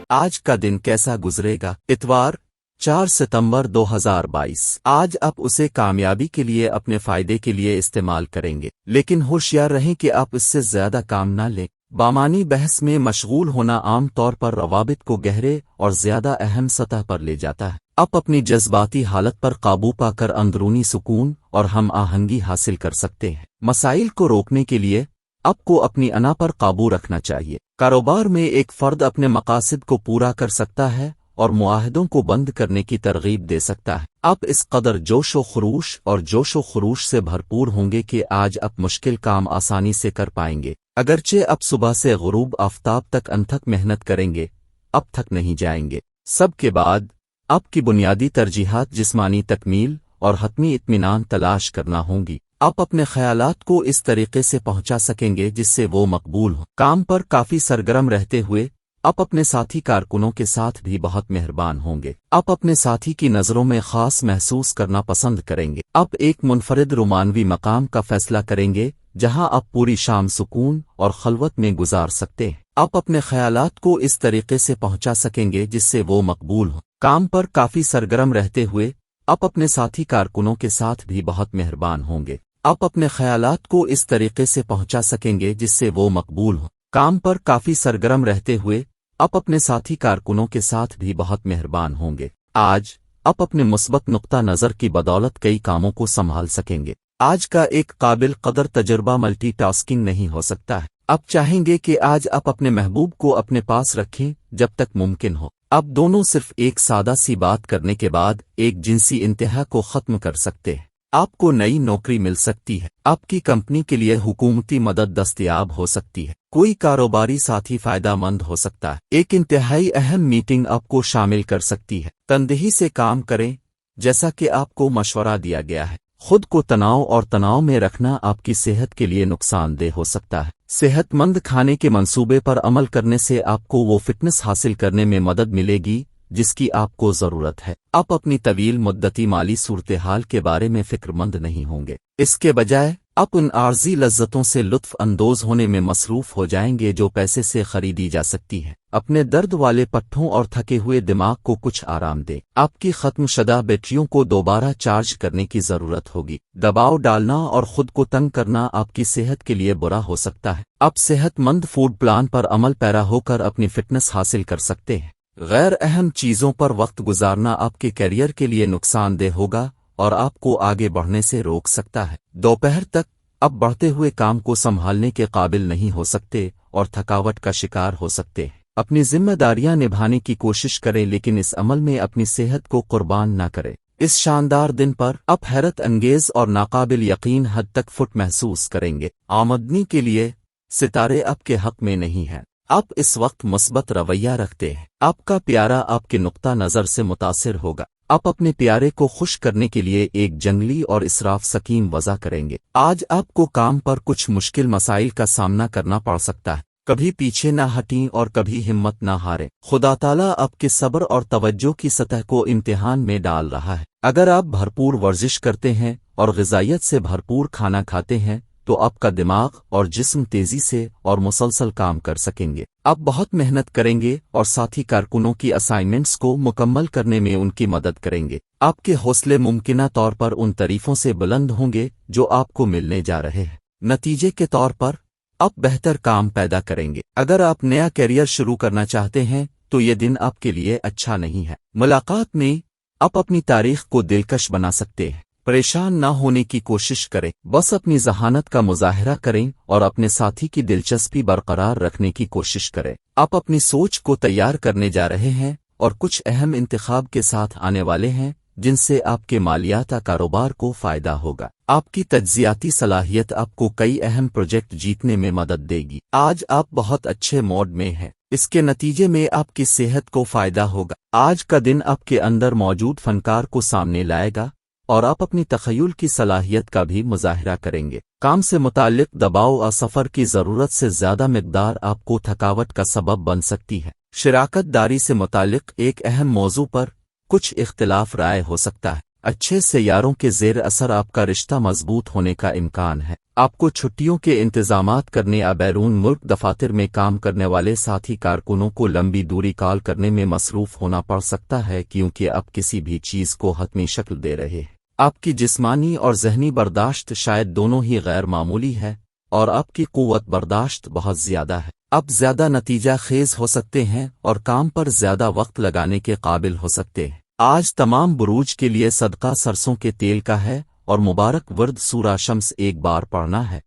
آج کا دن کیسا گزرے گا؟ اتوار 4 ستمبر 2022۔ آج آپ اسے کامیابی کے لیے اپنے فائدے کے لیے استعمال کریں گے، لیکن ہوشیار رہیں کہ آپ اس سے زیادہ کام نہ لیں۔ بامانی بحث میں مشغول ہونا عام طور پر روابط کو گہرے اور زیادہ اہم سطح پر لے جاتا ہے۔ آپ اپنی جذباتی حالت پر قابو پا کر اندرونی سکون اور ہم آہنگی حاصل کر سکتے ہیں۔ مسائل کو روکنے کے لیے آپ کو اپنی انا پر قابو رکھنا چاہیے۔ کاروبار میں ایک فرد اپنے مقاصد کو پورا کر سکتا ہے اور معاہدوں کو بند کرنے کی ترغیب دے سکتا ہے۔ آپ اس قدر جوش و خروش سے بھرپور ہوں گے کہ آج آپ مشکل کام آسانی سے کر پائیں گے۔ اگرچہ آپ صبح سے غروب آفتاب تک انتھک محنت کریں گے، اب تھک نہیں جائیں گے۔ سب کے بعد آپ کی بنیادی ترجیحات جسمانی تکمیل اور حتمی اطمینان تلاش کرنا ہوں گی۔ آپ اپنے خیالات کو اس طریقے سے پہنچا سکیں گے جس سے وہ مقبول ہوں۔ کام پر کافی سرگرم رہتے ہوئے آپ اپنے ساتھی کارکنوں کے ساتھ بھی بہت مہربان ہوں گے۔ آپ اپنے ساتھی کی نظروں میں خاص محسوس کرنا پسند کریں گے۔ آپ ایک منفرد رومانوی مقام کا فیصلہ کریں گے جہاں آپ پوری شام سکون اور خلوت میں گزار سکتے ہیں۔ آپ اپنے خیالات کو اس طریقے سے پہنچا سکیں گے جس سے وہ مقبول ہوں۔ کام پر کافی سرگرم رہتے ہوئے آپ اپنے ساتھی کارکنوں کے ساتھ بھی بہت مہربان ہوں گے۔ آپ اپنے خیالات کو اس طریقے سے پہنچا سکیں گے جس سے وہ مقبول ہوں۔ کام پر کافی سرگرم رہتے ہوئے آپ اپنے ساتھی کارکنوں کے ساتھ بھی بہت مہربان ہوں گے۔ آج آپ اپنے مثبت نقطہ نظر کی بدولت کئی کاموں کو سنبھال سکیں گے۔ آج کا ایک قابل قدر تجربہ ملٹی ٹاسکنگ نہیں ہو سکتا ہے۔ آپ چاہیں گے کہ آج آپ اپنے محبوب کو اپنے پاس رکھیں جب تک ممکن ہو۔ آپ دونوں صرف ایک سادہ سی بات کرنے کے بعد ایک جنسی انتہا کو ختم کر سکتے ہیں۔ آپ کو نئی نوکری مل سکتی ہے۔ آپ کی کمپنی کے لیے حکومتی مدد دستیاب ہو سکتی ہے۔ کوئی کاروباری ساتھی فائدہ مند ہو سکتا ہے۔ ایک انتہائی اہم میٹنگ آپ کو شامل کر سکتی ہے۔ تندہی سے کام کریں جیسا کہ آپ کو مشورہ دیا گیا ہے۔ خود کو تناؤ میں رکھنا آپ کی صحت کے لیے نقصان دہ ہو سکتا ہے۔ صحت مند کھانے کے منصوبے پر عمل کرنے سے آپ کو وہ فٹنس حاصل کرنے میں مدد ملے گی جس کی آپ کو ضرورت ہے۔ آپ اپنی طویل مدتی مالی صورتحال کے بارے میں فکر مند نہیں ہوں گے۔ اس کے بجائے آپ ان عارضی لذتوں سے لطف اندوز ہونے میں مصروف ہو جائیں گے جو پیسے سے خریدی جا سکتی ہیں۔ اپنے درد والے پٹھوں اور تھکے ہوئے دماغ کو کچھ آرام دیں۔ آپ کی ختم شدہ بیٹریوں کو دوبارہ چارج کرنے کی ضرورت ہوگی۔ دباؤ ڈالنا اور خود کو تنگ کرنا آپ کی صحت کے لیے برا ہو سکتا ہے۔ آپ صحت مند فوڈ پلان پر عمل پیرا ہو کر اپنی فٹنس حاصل کر سکتے ہیں۔ غیر اہم چیزوں پر وقت گزارنا آپ کے کیریئر کے لیے نقصان دہ ہوگا اور آپ کو آگے بڑھنے سے روک سکتا ہے۔ دوپہر تک آپ بڑھتے ہوئے کام کو سنبھالنے کے قابل نہیں ہو سکتے اور تھکاوٹ کا شکار ہو سکتے ہیں۔ اپنی ذمہ داریاں نبھانے کی کوشش کریں لیکن اس عمل میں اپنی صحت کو قربان نہ کریں۔ اس شاندار دن پر آپ حیرت انگیز اور ناقابل یقین حد تک فٹ محسوس کریں گے۔ آمدنی کے لیے ستارے آپ کے حق میں نہیں ہیں۔ آپ اس وقت مثبت رویہ رکھتے ہیں۔ آپ کا پیارا آپ کے نقطہ نظر سے متاثر ہوگا۔ آپ اپنے پیارے کو خوش کرنے کے لیے ایک جنگلی اور اسراف سکیم وضع کریں گے۔ آج آپ کو کام پر کچھ مشکل مسائل کا سامنا کرنا پڑ سکتا ہے۔ کبھی پیچھے نہ ہٹیں اور کبھی ہمت نہ ہاریں۔ خدا تعالیٰ آپ کے صبر اور توجہ کی سطح کو امتحان میں ڈال رہا ہے۔ اگر آپ بھرپور ورزش کرتے ہیں اور غذائیت سے بھرپور کھانا کھاتے ہیں تو آپ کا دماغ اور جسم تیزی سے اور مسلسل کام کر سکیں گے۔ آپ بہت محنت کریں گے اور ساتھی کارکنوں کی اسائنمنٹس کو مکمل کرنے میں ان کی مدد کریں گے۔ آپ کے حوصلے ممکنہ طور پر ان تعریفوں سے بلند ہوں گے جو آپ کو ملنے جا رہے ہیں۔ نتیجے کے طور پر آپ بہتر کام پیدا کریں گے۔ اگر آپ نیا کیریئر شروع کرنا چاہتے ہیں تو یہ دن آپ کے لیے اچھا نہیں ہے۔ ملاقات میں آپ اپنی تاریخ کو دلکش بنا سکتے ہیں۔ پریشان نہ ہونے کی کوشش کریں، بس اپنی ذہانت کا مظاہرہ کریں اور اپنے ساتھی کی دلچسپی برقرار رکھنے کی کوشش کریں۔ آپ اپنی سوچ کو تیار کرنے جا رہے ہیں اور کچھ اہم انتخاب کے ساتھ آنے والے ہیں جن سے آپ کے مالیات کاروبار کو فائدہ ہوگا۔ آپ کی تجزیاتی صلاحیت آپ کو کئی اہم پروجیکٹ جیتنے میں مدد دے گی۔ آج آپ بہت اچھے موڈ میں ہیں۔ اس کے نتیجے میں آپ کی صحت کو فائدہ ہوگا۔ آج کا دن آپ کے اندر موجود فنکار کو سامنے لائے گا اور آپ اپنی تخیل کی صلاحیت کا بھی مظاہرہ کریں گے۔ کام سے متعلق دباؤ اور سفر کی ضرورت سے زیادہ مقدار آپ کو تھکاوٹ کا سبب بن سکتی ہے۔ شراکت داری سے متعلق ایک اہم موضوع پر کچھ اختلاف رائے ہو سکتا ہے۔ اچھے سیاروں کے زیر اثر آپ کا رشتہ مضبوط ہونے کا امکان ہے۔ آپ کو چھٹیوں کے انتظامات کرنے یا بیرون ملک دفاتر میں کام کرنے والے ساتھی کارکنوں کو لمبی دوری کال کرنے میں مصروف ہونا پڑ سکتا ہے، کیونکہ آپ کسی بھی چیز کو حتمی شکل دے رہے ہیں۔ آپ کی جسمانی اور ذہنی برداشت شاید دونوں ہی غیر معمولی ہے، اور آپ کی قوت برداشت بہت زیادہ ہے۔ آپ زیادہ نتیجہ خیز ہو سکتے ہیں اور کام پر زیادہ وقت لگانے کے قابل ہو سکتے ہیں۔ آج تمام بروج کے لیے صدقہ سرسوں کے تیل کا ہے، اور مبارک ورد سورہ شمس ایک بار پڑھنا ہے۔